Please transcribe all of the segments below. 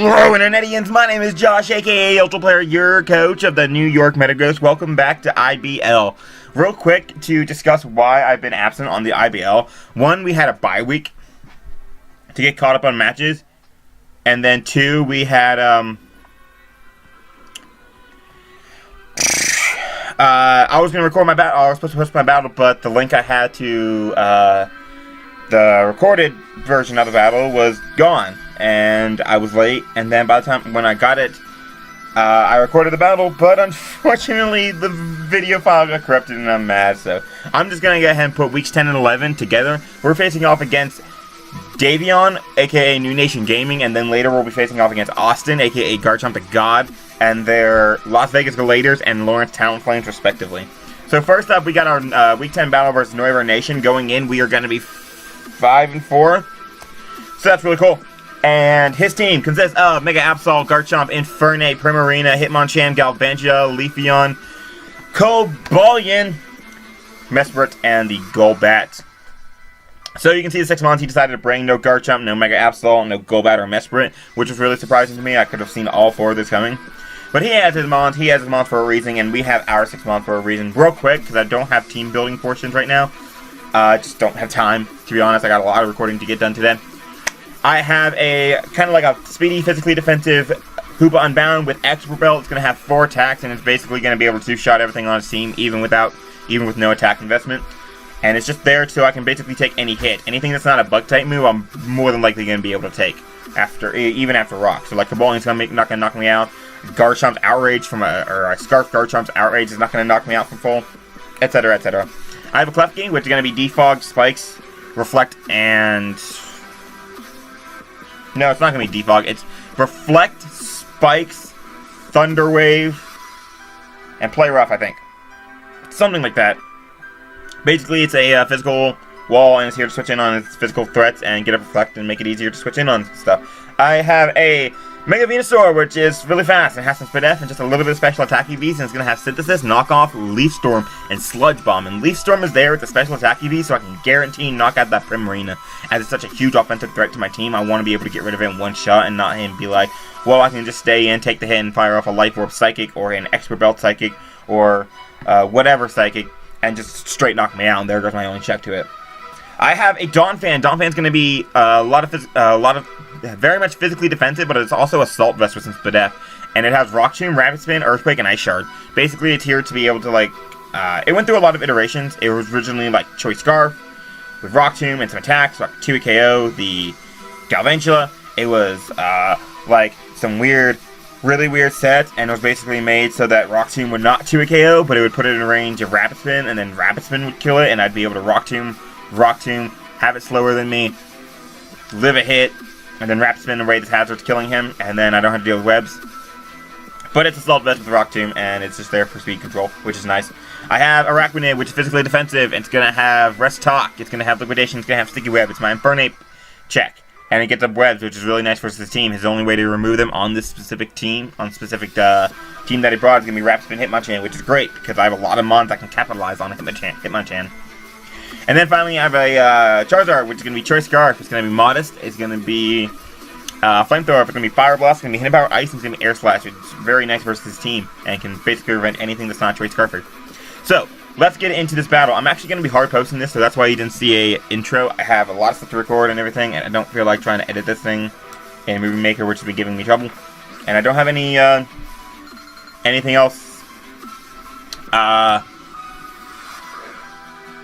Hello Internetians, my name is Josh, aka ultraplayer, your coach of the New York Metagross. Welcome back to IBL. Real quick to discuss why I've been absent on the IBL. One, we had a bye week to get caught up on matches. And then two, we had I was going to record my battle, I was supposed to post my battle, but the link I had to the recorded version of the battle was gone. And I was late, and then by the time when I got it, I recorded the battle, but unfortunately the video file got corrupted and I'm mad, so I'm just going to go ahead and put weeks 10 and 11 together. We're facing off against Davion, aka New Nation Gaming, and then later we'll be facing off against Austin, aka GarchompTheGod, and their Las Vegas Galladers and Lawerence Talonflames, respectively. So first up, we got our week 10 battle versus NoivernNation. Going in, we are going to be 5-4, so that's really cool. And his team consists of Mega Absol, Garchomp, Infernape, Primarina, Hitmonchan, Galvantula, Leafeon, Cobalion, Mesprit, and the Golbat. So you can see the 6 mons he decided to bring. No Garchomp, no Mega Absol, no Golbat or Mesprit, which was really surprising to me. I could have seen all 4 of this coming. But he has his mons for a reason, and we have our 6 mons for a reason. Real quick, because I don't have team building portions right now. Just don't have time, to be honest. I got a lot of recording to get done today. I have a kind of like a speedy, physically defensive Hoopa Unbound with X Propel. It's going to have 4 attacks, and it's basically going to be able to 2-shot everything on its team, even with no attack investment. And it's just there so I can basically take any hit. Anything that's not a bug type move, I'm more than likely going to be able to take even after rock. So like Cobalion's not going to knock me out. Garchomp's Outrage or a Scarf Garchomp's Outrage is not going to knock me out from full, etc., etc. I have a Klefki, which is going to be Defog, Spikes, Reflect, and no, it's not going to be Defog. It's Reflect, Spikes, Thunder Wave, and Play Rough, I think. Something like that. Basically, it's a physical wall, and it's here to switch in on its physical threats and get a Reflect and make it easier to switch in on stuff. I have a Mega Venusaur, which is really fast and has some Speed F and just a little bit of special attack EVs, and it's going to have Synthesis, Knockoff, LeafStorm, and Sludge Bomb. And LeafStorm is there with the special attack EV, so I can guarantee knock out that Primarina. As it's such a huge offensive threat to my team, I want to be able to get rid of it in one shot and not him be like, well, I can just stay in, take the hit, and fire off a Life Orb Psychic or an Expert Belt Psychic or whatever Psychic and just straight knock me out, and there goes my only check to it. I have a Donphan. Donphan's going to be a lot of very much physically defensive, but it's also Assault Vest with some Speed F. And it has Rock Tomb, Rapid Spin, Earthquake, and Ice Shard. Basically, it's here to be able to, like, it went through a lot of iterations. It was originally, like, Choice Scarf with Rock Tomb and some attacks, like 2 KO, the Galvantula. It was, like, some really weird sets, and it was basically made so that Rock Tomb would not 2 KO, but it would put it in range of Rapid Spin, and then Rapid Spin would kill it, and I'd be able to Rock Tomb, have it slower than me, live a hit, and then Rapid Spin and raid its hazards, killing him, and then I don't have to deal with webs. But it's Assault Vest with Rock Tomb, and it's just there for speed control, which is nice. I have Arachnid, which is physically defensive, and it's going to have Rest Talk, it's going to have Liquidation, it's going to have Sticky Web, it's my Infernape check. And it gets up webs, which is really nice for his team. His only way to remove them on this specific team, team that he brought, is going to be Rapid Spin Hitmonchan, which is great, because I have a lot of mons I can capitalize on Hitmonchan. And then finally, I have a Charizard, which is going to be Choice Scarf. It's going to be Modest. It's going to be Flamethrower. It's going to be Fire Blast. It's going to be Hidden Power Ice. And it's going to be Air Slash, which is very nice versus his team and can basically prevent anything that's not Choice Scarfer. So, let's get into this battle. I'm actually going to be hard posting this, so that's why you didn't see a intro. I have a lot of stuff to record and everything, and I don't feel like trying to edit this thing in Movie Maker, which has been giving me trouble. And I don't have any anything else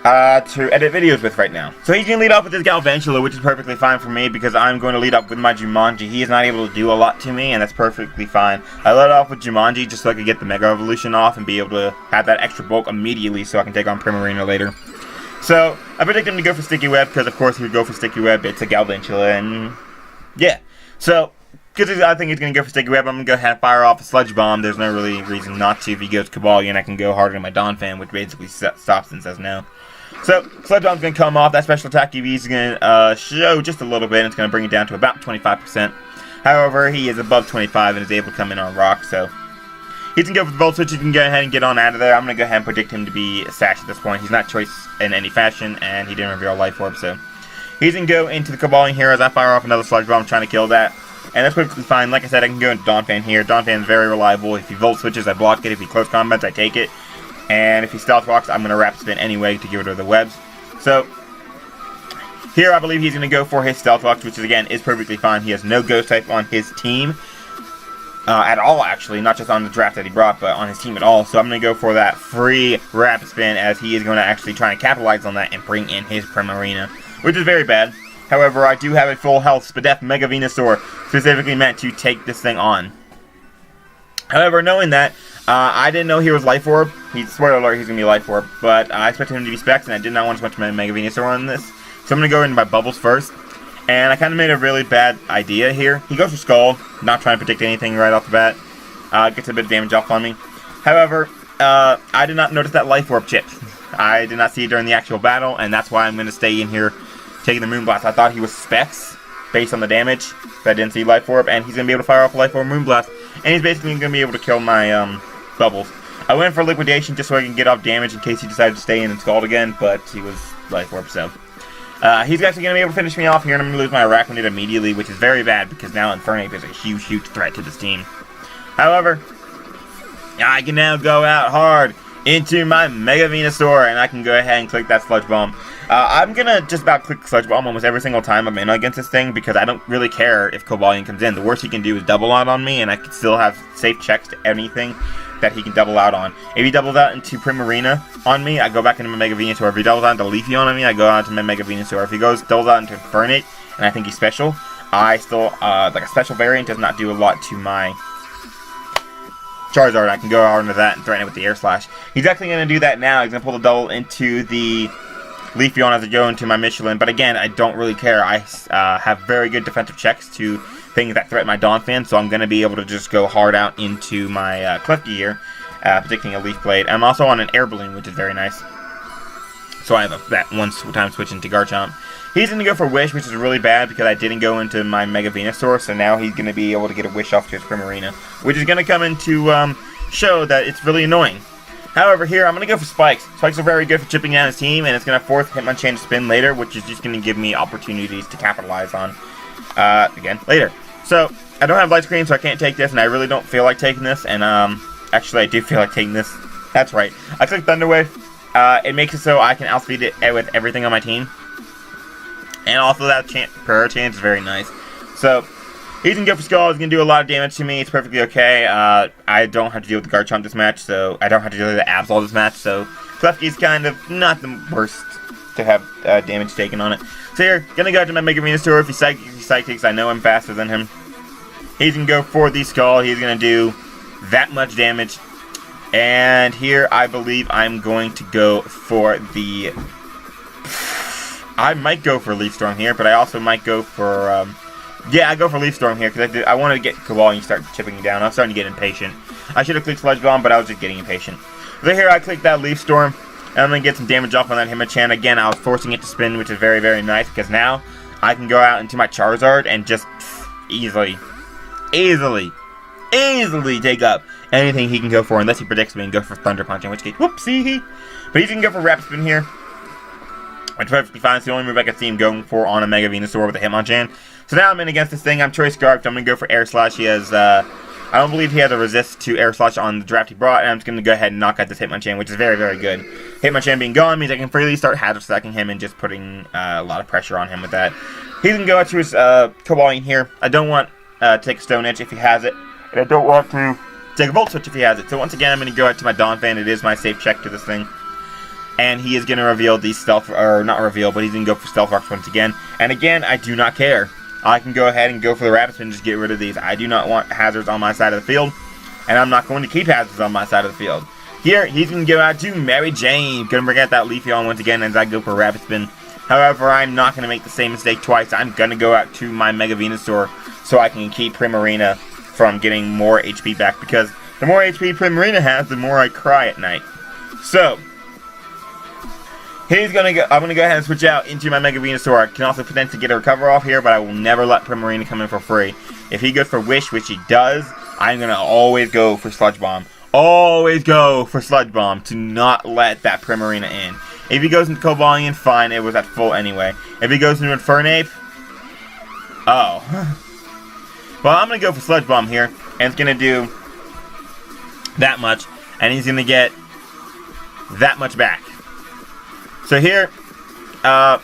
to edit videos with right now. So he's going to lead off with his Galvantula, which is perfectly fine for me because I'm going to lead up with my Jumanji. He is not able to do a lot to me, and that's perfectly fine. I led off with Jumanji just so I could get the Mega Evolution off and be able to have that extra bulk immediately so I can take on Primarina later. So I predict him to go for Sticky Web because, of course, he would go for Sticky Web. It's a Galvantula, and yeah. So, because I think he's going to go for Sticky Web, I'm going to go ahead and fire off a Sludge Bomb. There's no really reason not to. If he goes Cobalion, I can go harder than my Donphan, which basically stops and says no. So, Sludge Bomb's going to come off. That special attack EV is going to show just a little bit, and it's going to bring it down to about 25%. However, he is above 25 and is able to come in on rock, so he's going to go for the Volt Switch. You can go ahead and get on out of there. I'm going to go ahead and predict him to be a Sash at this point. He's not Choice in any fashion, and he didn't reveal Life Orb, so he's going to go into the Cobalion here as I fire off another Sludge Bomb trying to kill that. and that's perfectly fine. Like I said, I can go into Donphan here. Donphan is very reliable. If he Volt Switches, I block it. If he Close Combats, I take it. And if he Stealth Rocks, I'm going to Rapid Spin anyway to get rid of the webs. So, here I believe he's going to go for his Stealth Rocks, which is, again, is perfectly fine. He has no Ghost type on his team. At all, actually. Not just on the draft that he brought, but on his team at all. So I'm going to go for that free Rapid Spin, as he is going to actually try and capitalize on that and bring in his Primarina, which is very bad. However, I do have a full health Spadef Mega Venusaur, specifically meant to take this thing on. However, knowing that, I didn't know he was Life Orb. Spoiler alert, he's going to be Life Orb. But I expected him to be Specs, and I did not want to switch my Mega Venusaur on this. So I'm going to go into my Bubbles first. And I kind of made a really bad idea here. He goes for Skull, not trying to predict anything right off the bat. Gets a bit of damage off on me. However, I did not notice that Life Orb chip. I did not see it during the actual battle, and that's why I'm going to stay in here taking the Moonblast. I thought he was Specs, based on the damage, but I didn't see Life Orb, and he's going to be able to fire off a Life Orb Moonblast, and he's basically going to be able to kill my Bubbles. I went for Liquidation just so I can get off damage in case he decided to stay in and Scald again, but he was Life Orb, so... he's actually going to be able to finish me off here, and I'm going to lose my Arachnid immediately, which is very bad, because now Infernape is a huge, huge threat to this team. However, I can now go out hard into my Mega Venusaur, and I can go ahead and click that Sludge Bomb. I'm going to just about click Sludge Bomb almost every single time I'm in against this thing, because I don't really care if Cobalion comes in. The worst he can do is double out on me, and I can still have safe checks to anything that he can double out on. If he doubles out into Primarina on me, I go back into my Mega Venusaur. If he doubles out into Leafeon on me, I go out into my Mega Venusaur. If he doubles out into Infernape, and I think he's special, I still, like a special variant does not do a lot to my Charizard. I can go out into that and threaten it with the Air Slash. He's actually going to do that now. He's going to pull the double into the Leafeon as I go into my Michelin, but again, I don't really care. I have very good defensive checks to things that threaten my Donphan, so I'm going to be able to just go hard out into my Klefki here, predicting a Leaf Blade. I'm also on an Air Balloon, which is very nice. So I have that one time switch into Garchomp. He's going to go for Wish, which is really bad because I didn't go into my Mega Venusaur, so now he's going to be able to get a Wish off to his Primarina, which is going to come into show that it's really annoying. However, here, I'm going to go for Spikes. Spikes are very good for chipping down his team, and it's going to force Hitmonchan to spin later, which is just going to give me opportunities to capitalize on, again, later. So, I don't have Light Screen, so I can't take this, and I really don't feel like taking this, and, actually, I do feel like taking this. That's right. I click Thunder Wave. It makes it so I can outspeed it with everything on my team. And also that prayer chance is very nice. So, he's going to go for Skull. He's going to do a lot of damage to me. It's perfectly okay. I don't have to deal with the Garchomp this match, so I don't have to deal with the Absol this match, so Klefki's kind of not the worst to have damage taken on it. So here, going to go to my Mega Venusaur. If he Psychics, I know I'm faster than him. He's going to go for the Skull. He's going to do that much damage. And here, I believe I'm going to go for the... I might go for Leaf Storm here, but I also might go for... yeah, I go for Leaf Storm here, because I wanted to get Cobalion and start chipping down. I'm starting to get impatient. I should have clicked Sludge Bomb, but I was just getting impatient. So here, I clicked that Leaf Storm, and I'm going to get some damage off on that Hitmonchan. Again, I was forcing it to spin, which is very, very nice, because now I can go out into my Charizard and just easily take up anything he can go for, unless he predicts me and go for Thunder Punch, in which case, whoopsie. But he's going to go for Rapid Spin here, which is perfectly fine. It's the only move I can see him going for on a Mega Venusaur with a Hitmonchan. So now I'm in against this thing. I'm Choice Scarfed. I'm going to go for Air Slash. He has, I don't believe he has a resist to Air Slash on the draft he brought, and I'm just going to go ahead and knock out this Hitmonchan, which is very, very good. Hitmonchan being gone means I can freely start Hazard Stacking him and just putting a lot of pressure on him with that. He can go out to his Cobalion here. I don't want to take a Stone Edge if he has it, and I don't want to take a Volt Switch if he has it. So once again, I'm going to go out to my Donphan. It is my safe check to this thing. And he is going to reveal these Stealth, or not reveal, but he's going to go for Stealth Rocks once again. And again, I do not care. I can go ahead and go for the Rapid Spin and just get rid of these. I do not want hazards on my side of the field, and I'm not going to keep hazards on my side of the field. Here, he's going to go out to Mary Jane. Going to bring out that Leafeon once again as I go for Rapid Spin. However, I'm not going to make the same mistake twice. I'm going to go out to my Mega Venusaur so I can keep Primarina from getting more HP back, because the more HP Primarina has, the more I cry at night. So, I'm going to go ahead and switch out into my Mega Venusaur. I can also potentially get a recover off here, but I will never let Primarina come in for free. If he goes for Wish, which he does, I'm going to always go for Sludge Bomb. Always go for Sludge Bomb to not let that Primarina in. If he goes into Cobalion, fine, it was at full anyway. If he goes into Infernape, oh. Well, I'm going to go for Sludge Bomb here, and it's going to do that much, and he's going to get that much back. So here, oh,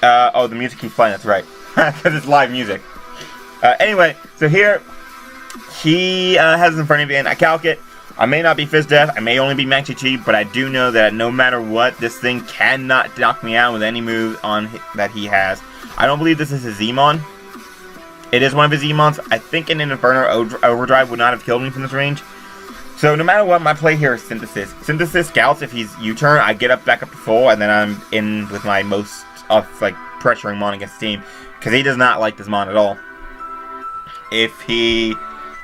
the music keeps playing, that's right, because it's live music. Anyway, so here, he has in front of me, and I calc it. I may not be Fizz Death, I may only be MattOshea, but I do know that no matter what, this thing cannot knock me out with any move that he has. I don't believe this is his Z-Mon. It is one of his Z-Mons. I think an Inferno Overdrive would not have killed me from this range. So no matter what, my play here is Synthesis. Synthesis scouts if he's U-turn, I get back up to full, and then I'm in with my most like pressuring Mon against the team, because he does not like this Mon at all. If he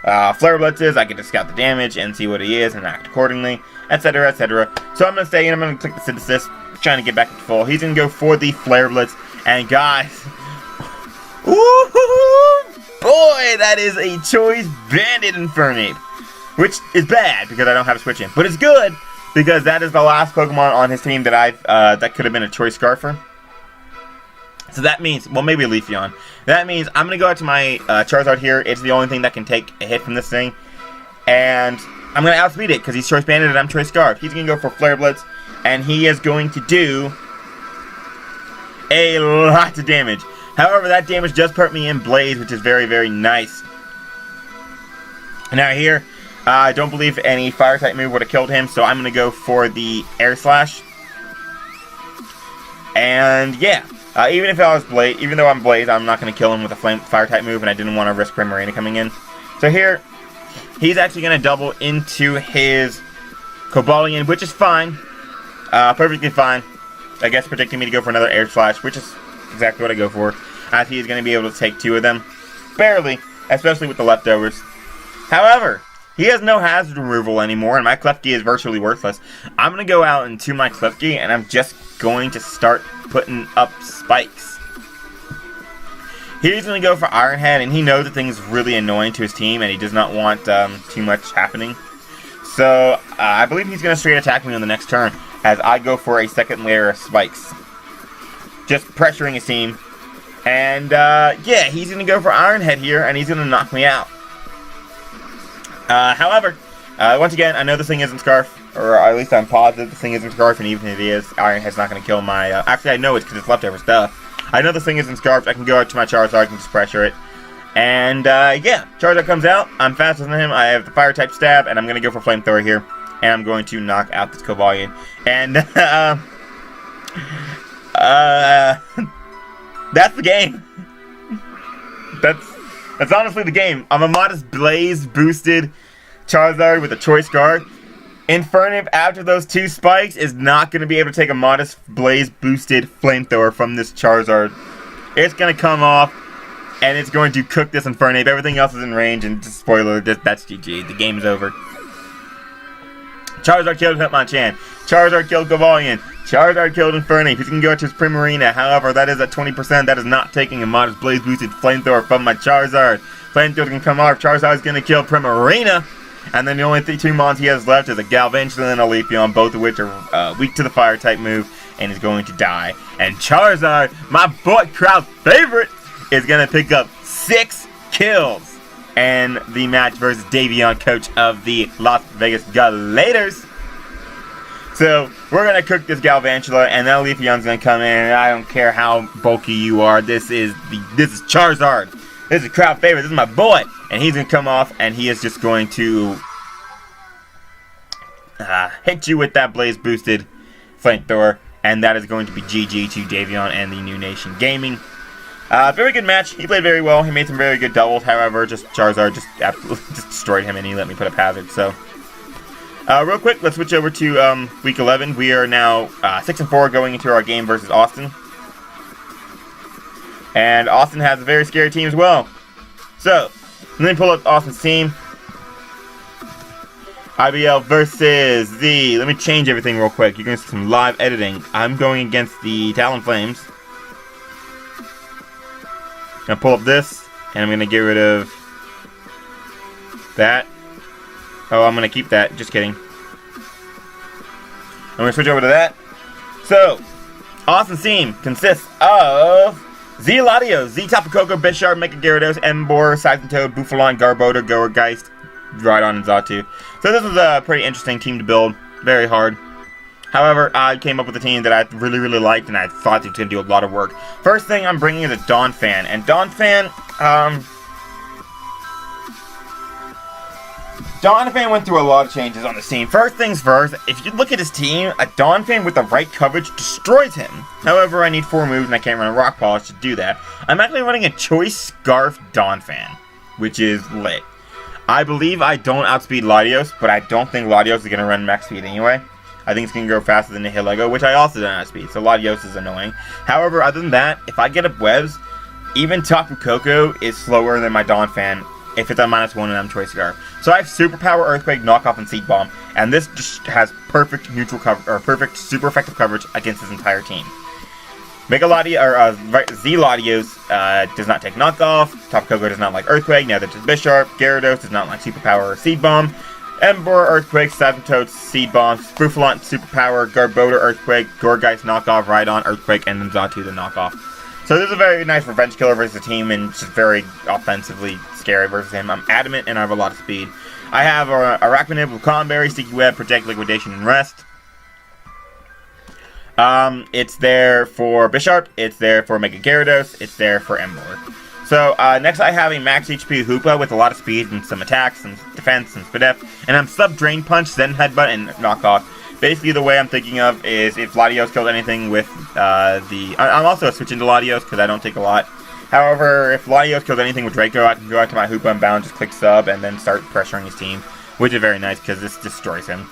Flare Blitzes, I get to scout the damage and see what he is and act accordingly, etc, etc. So I'm going to stay and I'm going to click the Synthesis, trying to get back up to full. He's going to go for the Flare Blitz, and guys, ooh, boy, that is a Choice Banded Infernape, which is bad because I don't have a switch in, but it's good because that is the last Pokemon on his team that that could have been a Choice Scarfer. So that means, well, maybe a Leafeon. That means I'm going to go out to my Charizard here. It's the only thing that can take a hit from this thing. And I'm going to outspeed it because he's Choice Banded and I'm Choice Scarf. He's going to go for Flare Blitz. And he is going to do a lot of damage. However, that damage does put me in Blaze, which is very, very nice. Now here, I don't believe any Fire-type move would have killed him. So I'm going to go for the Air Slash. And yeah. Even if I was Blaze, even though I'm Blaze, I'm not going to kill him with a Fire-type move, and I didn't want to risk Primarina coming in. So here, he's actually going to double into his Cobalion, which is fine. Perfectly fine. I guess predicting me to go for another Air Slash, which is exactly what I go for, as he is going to be able to take 2 of them. Barely, especially with the leftovers. However, he has no hazard removal anymore, and my Klefki is virtually worthless. I'm going to go out into my Klefki, and I'm just going to start putting up spikes. He's going to go for Iron Head, and he knows the thing's really annoying to his team, and he does not want too much happening. So, I believe he's going to straight attack me on the next turn, as I go for a second layer of spikes. Just pressuring his team. And, yeah, he's going to go for Iron Head here, and he's going to knock me out. However, once again, I know this thing isn't Scarf, or at least I'm positive this thing isn't Scarf, and even if it is, Iron Head's not going to kill my, actually I know it's because it's leftover stuff. I know this thing isn't Scarf, I can go out to my Charizard and just pressure it. And, yeah, Charizard comes out, I'm faster than him, I have the Fire-type stab, and I'm going to go for Flamethrower here, and I'm going to knock out this Cobalion. And, that's the game. That's honestly the game. I'm a modest Blaze boosted Charizard with a Choice Guard. Infernape, after those 2 spikes, is not going to be able to take a modest Blaze boosted Flamethrower from this Charizard. It's going to come off, and it's going to cook this Infernape. Everything else is in range, and just spoiler, that's GG. The game is over. Charizard killed Hitmonchan. Charizard killed Cobalion. Charizard killed Infernape. He's going to go to his Primarina. However, that is at 20%. That is not taking a modest Blaze boosted Flamethrower from my Charizard. Flamethrower can come off. Charizard is going to kill Primarina. And then the only 2 mons he has left is a Galvantula and a Leafeon, both of which are weak to the Fire-type move, and is going to die. And Charizard, my boy crowd favorite, is going to pick up 6 kills. And the match versus Davion, coach of the Las Vegas Galladers. So, we're going to cook this Galvantula, and that Leafeon's going to come in, and I don't care how bulky you are, this is Charizard. This is crowd favorite, this is my boy. And he's going to come off, and he is just going to hit you with that Blaze boosted Flamethrower, and that is going to be GG to Davion and the New Nation Gaming. Very good match. He played very well. He made some very good doubles. However, just Charizard just absolutely just destroyed him, and he let me put up Hazard. So, real quick, let's switch over to Week 11. We are now 6-4 going into our game versus Austin. And Austin has a very scary team as well. So, let me pull up Austin's team. IBL versus the... Let me change everything real quick. You're going to see some live editing. I'm going against the Talonflames. I'm going to pull up this, and I'm going to get rid of that. Oh, I'm going to keep that. Just kidding. I'm going to switch over to that. So, Austin's team consists of Z Latios, Z Tapu Koko, Bisharp, Gyarados, Emboar, Toad, Buffalon, Garbodor, Gourgeist, Rhydon, and Xatu. So this was a pretty interesting team to build. Very hard. However, I came up with a team that I really, really liked, and I thought it was going to do a lot of work. First thing I'm bringing is a Donphan. And Donphan went through a lot of changes on this team. First things first, if you look at his team, a Donphan with the right coverage destroys him. However, I need 4 moves, and I can't run a Rock Polish to do that. I'm actually running a Choice Scarf Donphan, which is lit. I believe I don't outspeed Latios, but I don't think Latios is going to run max speed anyway. I think it's going to go faster than Nihilego, which I also don't outspeed, so Latios is annoying. However, other than that, if I get up webs, even Tapu Koko is slower than my Donphan if it's on -1 and I'm Choice Scarf. So I have Superpower, Earthquake, Knockoff, and Seed Bomb, and this just has perfect neutral cover, or perfect super effective coverage against this entire team. Z Latios does not take Knockoff, Tapu Koko does not like Earthquake, neither does Bisharp, Gyarados does not like Superpower or Seed Bomb, Emboar, Earthquake, Toad, Seed Bomb, Buffalon, Superpower, Garbodor, Earthquake, Gourgeist, Knockoff, Rhydon, Earthquake, and then Xatu, the Knockoff. So this is a very nice revenge killer versus the team, and just very offensively scary versus him. I'm adamant, and I have a lot of speed. I have Arachnid with Calm Berry, Sticky Web, Protect, Liquidation, and Rest. It's there for Bisharp, it's there for Mega Gyarados, it's there for Emboar. So, next I have a max HP Hoopa with a lot of speed and some attacks, some defense, and Spadef. And I'm Sub-Drain Punch, Zen Headbutt, and Knockoff. Basically, the way I'm thinking of is if Latios kills anything with I'm also switching to Latios because I don't take a lot. However, if Latios kills anything with Draco, I can go out to my Hoopa and Bound, just click Sub, and then start pressuring his team, which is very nice because this destroys him.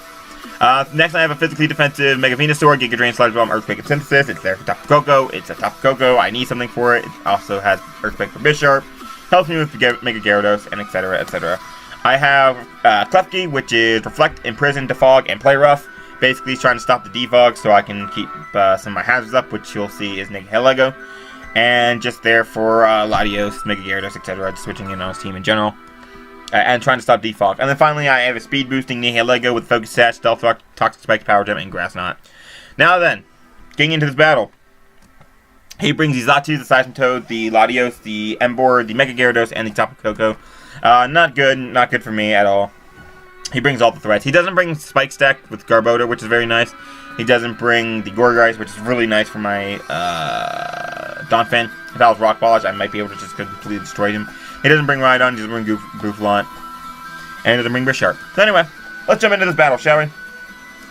Next, I have a physically defensive Mega Venusaur, Giga Drain, Sludge Bomb, Earthquake, and Synthesis. It's there for Tapu Koko. It's a Tapu Koko. I need something for it. It also has Earthquake for Bisharp. Helps me with Mega Gyarados, and etc., etc. I have Klefki, which is Reflect, Imprison, Defog, and Play Rough. Basically, he's trying to stop the defog so I can keep some of my hazards up, which you'll see is Nihilego. And just there for Latios, Mega Gyarados, etc. Just switching in on his team in general. And trying to stop defog. And then finally, I have a speed boosting Nihilego with Focus Sash, Stealth Rock, Toxic Spike, Power Gem, and Grass Knot. Now then, getting into this battle. He brings the Xatu, the Seismitoad, the Latios, the Emboar, the Mega Gyarados, and the Tapu Koko. Not good for me at all. He brings all the threats. He doesn't bring Spike Stack with Garbodor, which is very nice. He doesn't bring the Gourgeist, which is really nice for my Donphan. If I was Rock Polish, I might be able to just completely destroy him. He doesn't bring Rhydon, he doesn't bring Buffalon, and he doesn't bring Bisharp. So anyway, let's jump into this battle, shall we?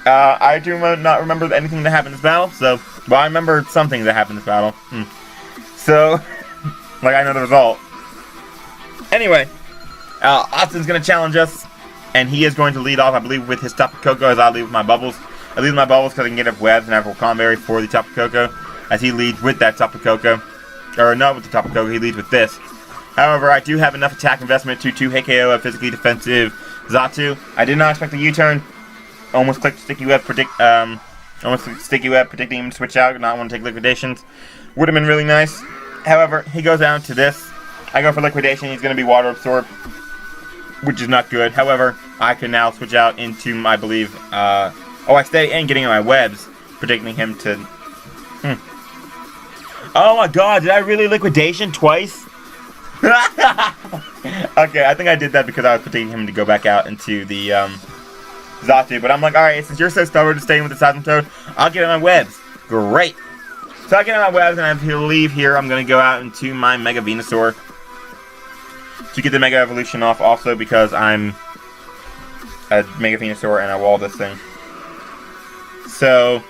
I do not remember anything that happened in this battle, so... Well, I remember something that happened in this battle. So, like I know the result. Anyway, Austin's going to challenge us, and he is going to lead off, I believe, with his Tapu Koko as I lead with my Bubbles. I lead with my Bubbles because I can get up webs and have a Calm Berry for the Tapu Koko, as he leads with that Tapu Koko. Or not with the Tapu Koko, he leads with this. However, I do have enough attack investment to 2 hit KO a physically defensive Xatu. I did not expect the U-turn. Almost clicked Sticky Web, predicting him to switch out, not want to take liquidations. Would have been really nice. However, he goes down to this. I go for liquidation, he's going to be Water Absorb, which is not good. However, I can now switch out into, I believe, I stay in getting my webs, predicting him to... Oh my god, did I really liquidation twice? Okay, I think I did that because I was predicting him to go back out into the Xatu, but I'm like, alright, since you're so stubborn to stay with the Seismitoad, I'll get in my webs. Great. So I get in my webs and I have to leave here. I'm going to go out into my Mega Venusaur to get the Mega Evolution off, also because I'm a Mega Venusaur and I wall this thing. So,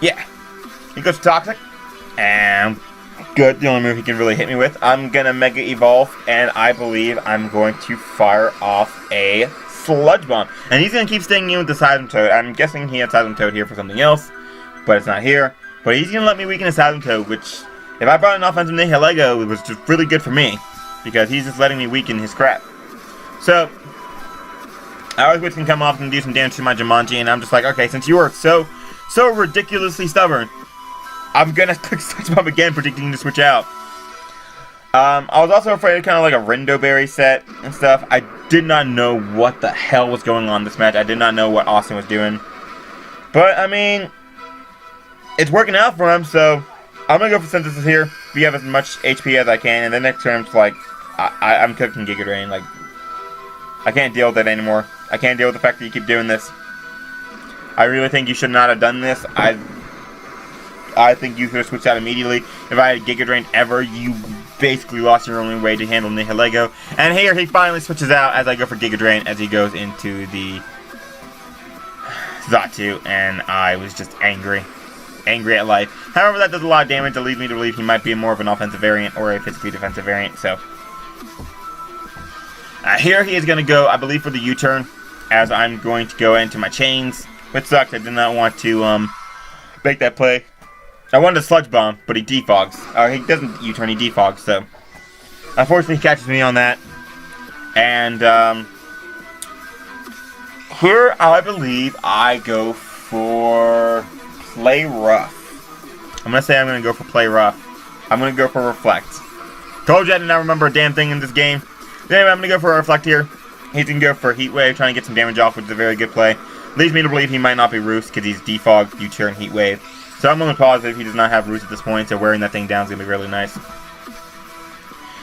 yeah. He goes Toxic, and good, the only move he can really hit me with. I'm going to Mega Evolve, and I believe I'm going to fire off a Sludge Bomb. And he's going to keep staying in with the Seismitoad. I'm guessing he had Seismitoad here for something else, but it's not here. But he's going to let me weaken the Seismitoad, which, if I brought an offensive Nihilego, it was just really good for me, because he's just letting me weaken his crap. So, Which can come off and do some damage to my Jumanji, and I'm just like, okay, since you are so ridiculously stubborn, I'm gonna click Switch Bomb again, predicting you to switch out. I was also afraid of kind of like a Rindo Berry set and stuff. I did not know what the hell was going on in this match. I did not know what Austin was doing. But, I mean, it's working out for him, so I'm gonna go for Synthesis here. We have as much HP as I can, and the next turn's like, I'm cooking Giga Drain. Like, I can't deal with it anymore. I can't deal with the fact that you keep doing this. I really think you should not have done this. I think you could have switched out immediately. If I had Giga Drain ever, you basically lost your only way to handle Nihilego. And here he finally switches out as I go for Giga Drain as he goes into the Xatu, and I was just angry. Angry at life. However, that does a lot of damage. That leads me to believe he might be more of an offensive variant or a physically defensive variant. So here he is going to go, I believe, for the U-turn, as I'm going to go into my chains, which sucks. I did not want to make that play. I wanted to Sludge Bomb, but he defogs. He doesn't U-turn, he defogs. So unfortunately, he catches me on that. And here, I believe I go for Play Rough. I'm going to say I'm going to go for Play Rough. I'm going to go for Reflect. Told you I did not remember a damn thing in this game. Anyway, I'm going to go for a Reflect here. He's going to go for Heat Wave, trying to get some damage off, which is a very good play. Leads me to believe he might not be Roost, because he's defogged, U-turn, Heat Wave. So I'm only positive he does not have Roost at this point, so wearing that thing down is going to be really nice.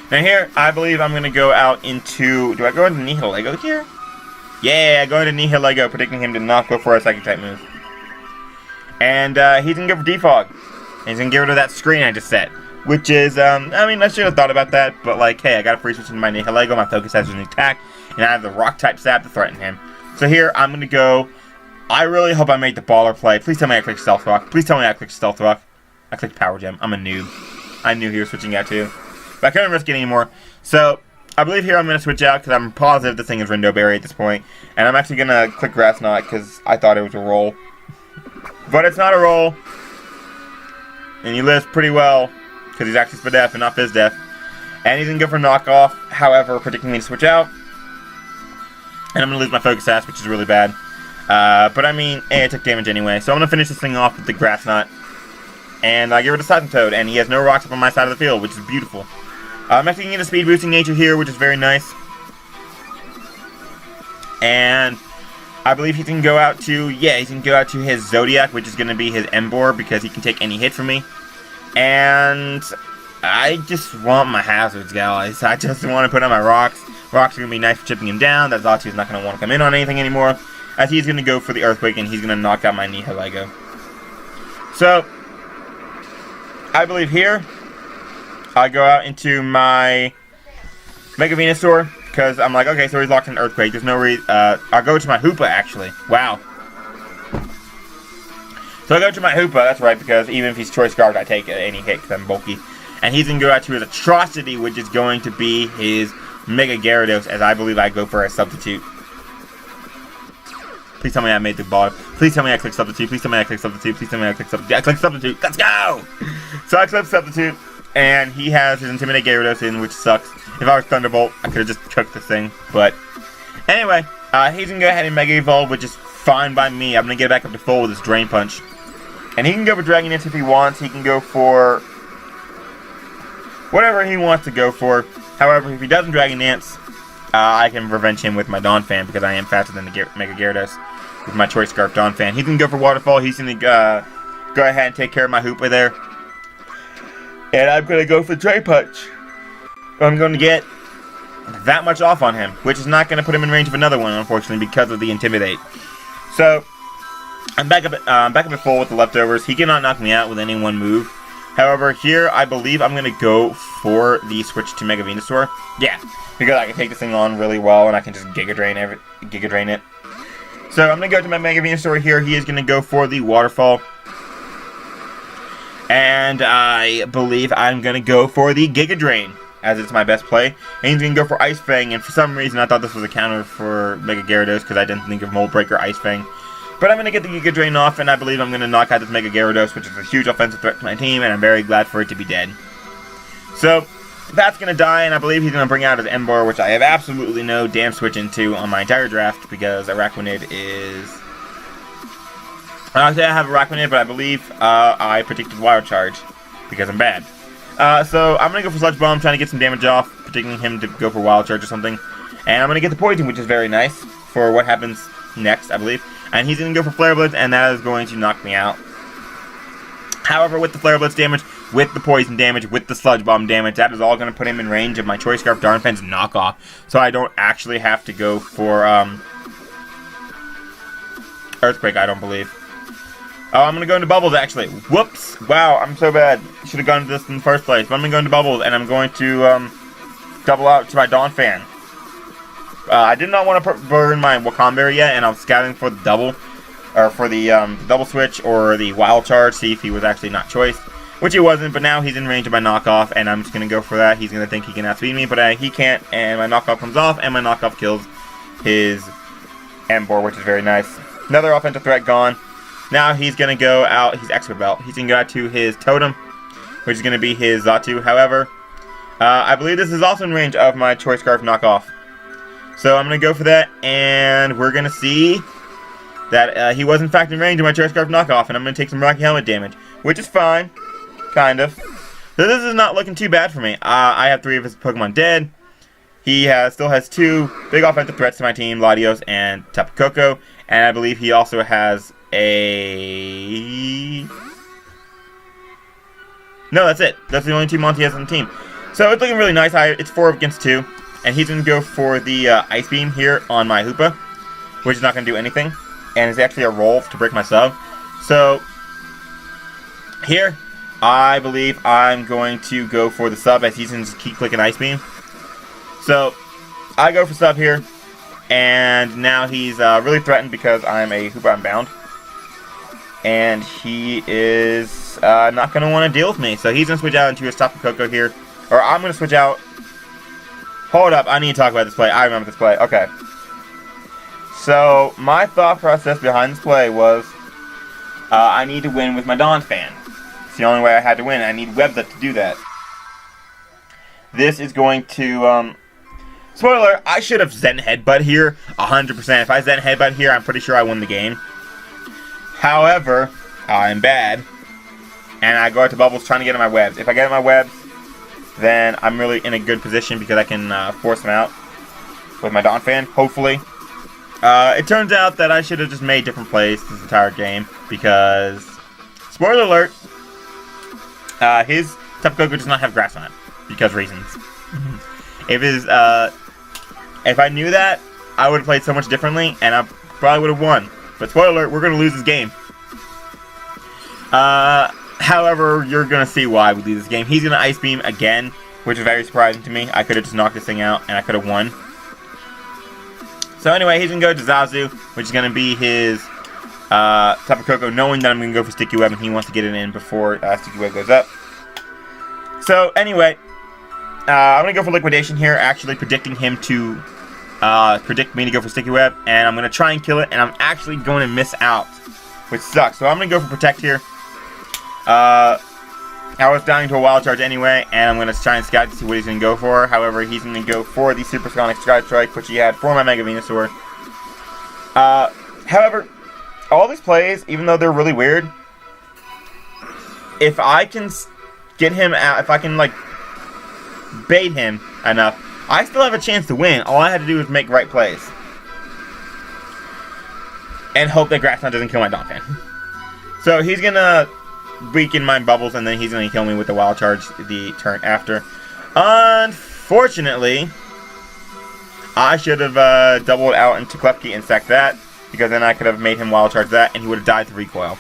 Now here, I believe I'm going to go out into... Do I go into Nihilego here? Yeah, I go into Nihilego, predicting him to not go for a Psychic type move. And he's going to go for Defog. And he's going to get rid of that screen I just set. Which is, I mean, I should have thought about that. But, like, hey, I got a free switch into my Nihilego. My focus has an attack. And I have the Rock type sap to threaten him. So here, I'm going to go... I really hope I made the baller play. Please tell me I clicked Stealth Rock. Please tell me I clicked Stealth Rock. I clicked Power Gem. I'm a noob. I knew he was switching out too. But I couldn't risk it anymore. So, I believe here I'm going to switch out because I'm positive this thing is Rindo Berry at this point. And I'm actually going to click Grass Knot because I thought it was a roll. But it's not a roll. And he lives pretty well because he's actually Spadef and not Fizdef. And he's going to go for Knockoff, however, predicting me to switch out. And I'm going to lose my Focus Sash, which is really bad. But I mean, hey, I took damage anyway. So I'm going to finish this thing off with the Grass Knot. And I get rid of Satin Toad. And he has no rocks up on my side of the field, which is beautiful. I'm actually getting a speed boosting nature here, which is very nice. And I believe he can go out to, he can go out to his Zodiac, which is going to be his Embor, because he can take any hit from me. And I just want my hazards, guys. I just want to put on my rocks. Rocks are going to be nice for chipping him down. That Xatu is not going to want to come in on anything anymore, as he's going to go for the Earthquake, and he's going to knock out my Nihilego. So, I believe here, I go out into my Mega Venusaur, because I'm like, okay, so he's locked in Earthquake. There's no reason. I'll go to my Hoopa, actually. Wow. So I go to my Hoopa, that's right, because even if he's Choice Guard, I take any hit because I'm bulky. And he's going to go out to his Atrocity, which is going to be his Mega Gyarados, as I believe I go for a Substitute. Please tell me I made the ball. Please tell me I clicked Substitute. Please tell me I clicked Substitute. Please tell me I clicked Substitute. I clicked Substitute. Let's go! So I clicked Substitute, and he has his Intimidate Gyarados in, which sucks. If I was Thunderbolt, I could have just cooked this thing. But anyway, he's going to go ahead and Mega Evolve, which is fine by me. I'm going to get back up to full with his Drain Punch. And he can go for Dragon Dance if he wants. He can go for whatever he wants to go for. However, if he doesn't Dragon Dance, I can revenge him with my Donphan, because I am faster than the Mega Gyarados with my Choice Scarf Donphan. He's going to go for Waterfall. He's going to go ahead and take care of my Hoopa there. And I'm going to go for Drain Punch. I'm going to get that much off on him, which is not going to put him in range of another one, unfortunately, because of the Intimidate. So, I'm back up at full with the leftovers. He cannot knock me out with any one move. However, here, I believe I'm going to go for the switch to Mega Venusaur. Yeah, because I can take this thing on really well, and I can just Giga Drain it. So, I'm going to go to my Mega Venusaur here. He is going to go for the Waterfall. And I believe I'm going to go for the Giga Drain, as it's my best play. And he's going to go for Ice Fang, and for some reason I thought this was a counter for Mega Gyarados, because I didn't think of Mold Breaker Ice Fang. But I'm going to get the Giga Drain off, and I believe I'm going to knock out this Mega Gyarados, which is a huge offensive threat to my team, and I'm very glad for it to be dead. So, that's going to die, and I believe he's going to bring out his Embor, which I have absolutely no damn switch into on my entire draft, because Araquanid is... I have Araquanid, but I believe I predicted Wild Charge, because I'm bad. So, I'm going to go for Sludge Bomb, trying to get some damage off, predicting him to go for Wild Charge or something. And I'm going to get the Poison, which is very nice for what happens next, I believe. And he's going to go for Flare Blitz, and that is going to knock me out. However, with the Flare Blitz damage, with the poison damage, with the sludge bomb damage. That is all going to put him in range of my Choice Scarf Talonflames knockoff. So I don't actually have to go for Earthquake, I don't believe. Oh, I'm going to go into Bubbles, actually. Whoops. Wow, I'm so bad. Should have gone to this in the first place. But I'm going to go into Bubbles, and I'm going to double out to my Donphan. I did not want to burn my Wakanda yet, and I was scouting for the double. Or for the double switch or the wild charge, see if he was actually not choiced. Which he wasn't, but now he's in range of my knockoff, and I'm just going to go for that. He's going to think he can outspeed me, but he can't, and my knockoff comes off, and my knockoff kills his M-Boar, which is very nice. Another offensive threat gone. Now he's going to go out, he's Expert Belt. He's going to go out to his Totem, which is going to be his Xatu. However, I believe this is also in range of my Choice Scarf knockoff. So I'm going to go for that, and we're going to see that he was in fact in range of my Choice Scarf knockoff, and I'm going to take some Rocky Helmet damage, which is fine, kind of. So this is not looking too bad for me. I have 3 of his Pokemon dead. He still has 2 big offensive threats to my team, Latios and Tapu Koko, and I believe he also has a... No, that's it. That's the only 2 Monty has on the team. So it's looking really nice. It's 4 against 2, and he's going to go for the Ice Beam here on my Hoopa, which is not going to do anything. And it's actually a roll to break my sub. So, here, I believe I'm going to go for the sub as he's going to keep clicking Ice Beam. So, I go for sub here. And now he's really threatened because I'm a Hoopa Unbound. And he is not going to want to deal with me. So he's going to switch out into his Tapu Koko here. Or I'm going to switch out. Hold up, I need to talk about this play. I remember this play. Okay. So, my thought process behind this play was, I need to win with my Donphan. It's the only way I had to win. I need Weblet to do that. This is going to, spoiler, I should have Zen Headbutt here, 100%. If I Zen Headbutt here, I'm pretty sure I win the game. However, I'm bad, and I go out to Bubbles trying to get in my webs. If I get in my webs, then I'm really in a good position because I can force him out with my Donphan, hopefully. It turns out that I should have just made different plays this entire game because, spoiler alert, his Tapu Koko does not have grass on it because reasons. If I knew that, I would have played so much differently and I probably would have won. But spoiler alert, we're going to lose this game. However, you're going to see why we lose this game. He's going to Ice Beam again, which is very surprising to me. I could have just knocked this thing out and I could have won. So anyway, he's going to go to Zazu, which is going to be his Tapu Koko, knowing that I'm going to go for Sticky Web and he wants to get it in before Sticky Web goes up. So anyway, I'm going to go for Liquidation here, actually predicting him to predict me to go for Sticky Web, and I'm going to try and kill it, and I'm actually going to miss out, which sucks. So I'm going to go for Protect here. I was dying to a Wild Charge anyway, and I'm going to try and scout to see what he's going to go for. However, he's going to go for the Supersonic Sky Strike, which he had for my Mega Venusaur. However, all these plays, even though they're really weird, if I can get him out, if I can, like, bait him enough, I still have a chance to win. All I had to do was make right plays. And hope that Grass Knot doesn't kill my Donphan. So he's going to weaken my Bubbles, and then he's going to kill me with the Wild Charge the turn after. Unfortunately, I should have doubled out into Klepke and sacked that, because then I could have made him Wild Charge that, and he would have died to recoil.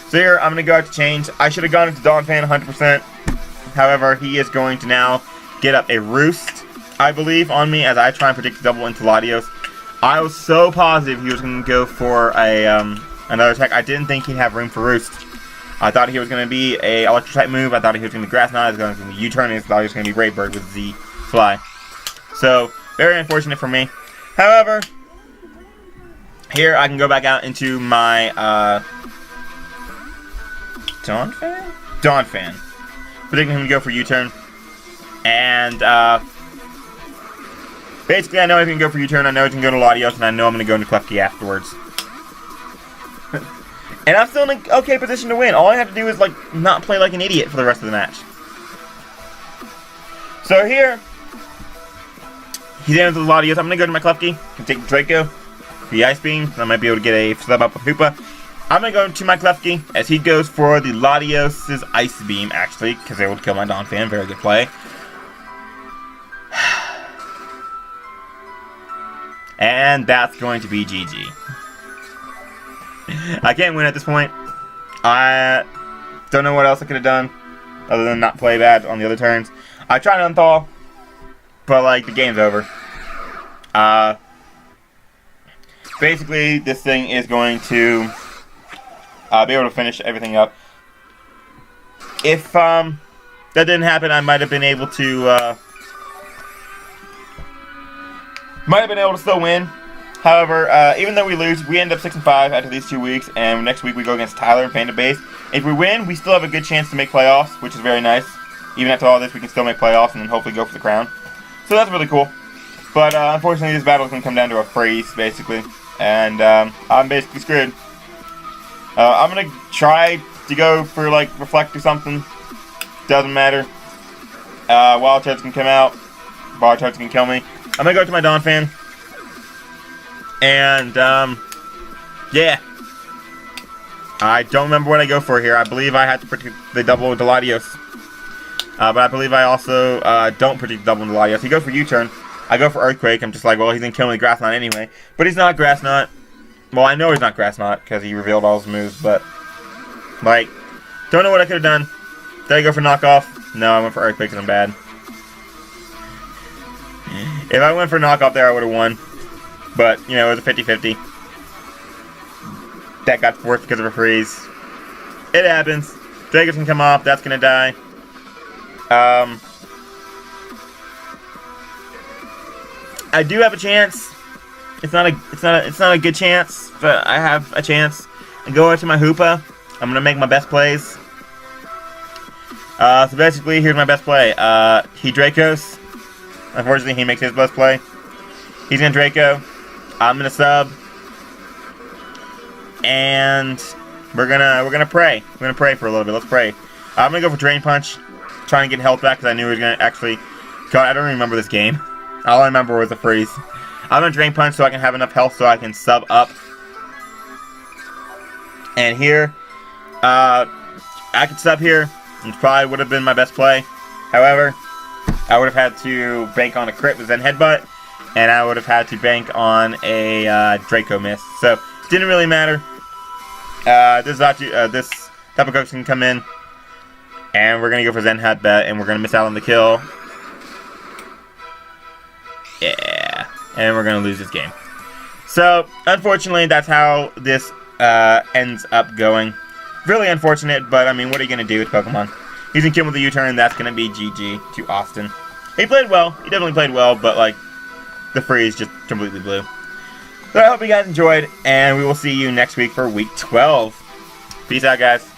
So here, I'm going to go out to change. I should have gone into Donphan 100%. However, he is going to now get up a Roost, I believe, on me as I try and predict double into Latios. I was so positive he was going to go for a another attack. I didn't think he'd have room for Roost. I thought he was going to be a Electric type move. I thought he was going to be Grass Knot. I thought he was going to be U-turn. I thought he was going to be Brave Bird with Z Fly. So, very unfortunate for me. However, here I can go back out into my Donphan. Predicting him to go for U-turn. And basically I know I can go for U-turn. I know I can go to Latios, and I know I'm going to go into Klepke afterwards. And I'm still in an okay position to win. All I have to do is, like, not play like an idiot for the rest of the match. So here, he's in with the Latios. I'm going to go to my Klepke and take the Draco, the Ice Beam. I might be able to get a sub up with Hoopa. I'm going to go to my Klefki as he goes for the Latios' Ice Beam, actually, because they would kill my Donphan. Very good play. And that's going to be GG. I can't win at this point. I don't know what else I could have done other than not play bad on the other turns. I tried to unthaw, but like the game's over. Basically, this thing is going to be able to finish everything up. If that didn't happen, I might have been able to still win. However, even though we lose, we end up 6-5 after these 2 weeks, and next week we go against Tyler and Phantombass. If we win, we still have a good chance to make playoffs, which is very nice. Even after all this, we can still make playoffs and then hopefully go for the crown. So that's really cool. But unfortunately, this battle is going to come down to a freeze, basically. And I'm basically screwed. I'm going to try to go for, like, Reflect or something. Doesn't matter. Wild Charge can come out. Wild Charge can kill me. I'm going to go to my Donphan. And, yeah. I don't remember what I go for here. I believe I had to predict the double with the Latios. But I believe I also don't predict double with the Latios. He goes for U-turn. I go for Earthquake. I'm just like, well, he's going to kill me with Grass Knot anyway. But he's not Grass Knot. Well, I know he's not Grass Knot because he revealed all his moves. But, like, don't know what I could have done. Did I go for Knockoff? No, I went for Earthquake because I'm bad. If I went for Knockoff there, I would have won. But, you know, it was a 50-50. That got forced because of a freeze. It happens. Dragons can come off. That's going to die. I do have a chance. It's not a good chance, but I have a chance. And go into my Hoopa. I'm going to make my best plays. So basically, here's my best play. He Dracos. Unfortunately, he makes his best play. He's going to Draco. I'm going to sub. And we're gonna pray. We're going to pray for a little bit. Let's pray. I'm going to go for Drain Punch. Trying to get health back because I knew he was going to actually... God, I don't even remember this game. All I remember was the freeze. I'm going to Drain Punch so I can have enough health so I can sub up. And here, I could sub here. Which probably would have been my best play. However, I would have had to bank on a crit with Zen Headbutt. And I would have had to bank on a Draco miss. So, didn't really matter. This Tapu Koko can come in. And we're going to go for Zen Headbutt. And we're going to miss out on the kill. Yeah. And we're going to lose this game. So, unfortunately, that's how this ends up going. Really unfortunate, but I mean, what are you going to do with Pokemon? He's going to kill with the U-turn, that's going to be GG to Austin. He played well. He definitely played well, but, like, the freeze just completely blew. So I hope you guys enjoyed, and we will see you next week for Week 12. Peace out, guys.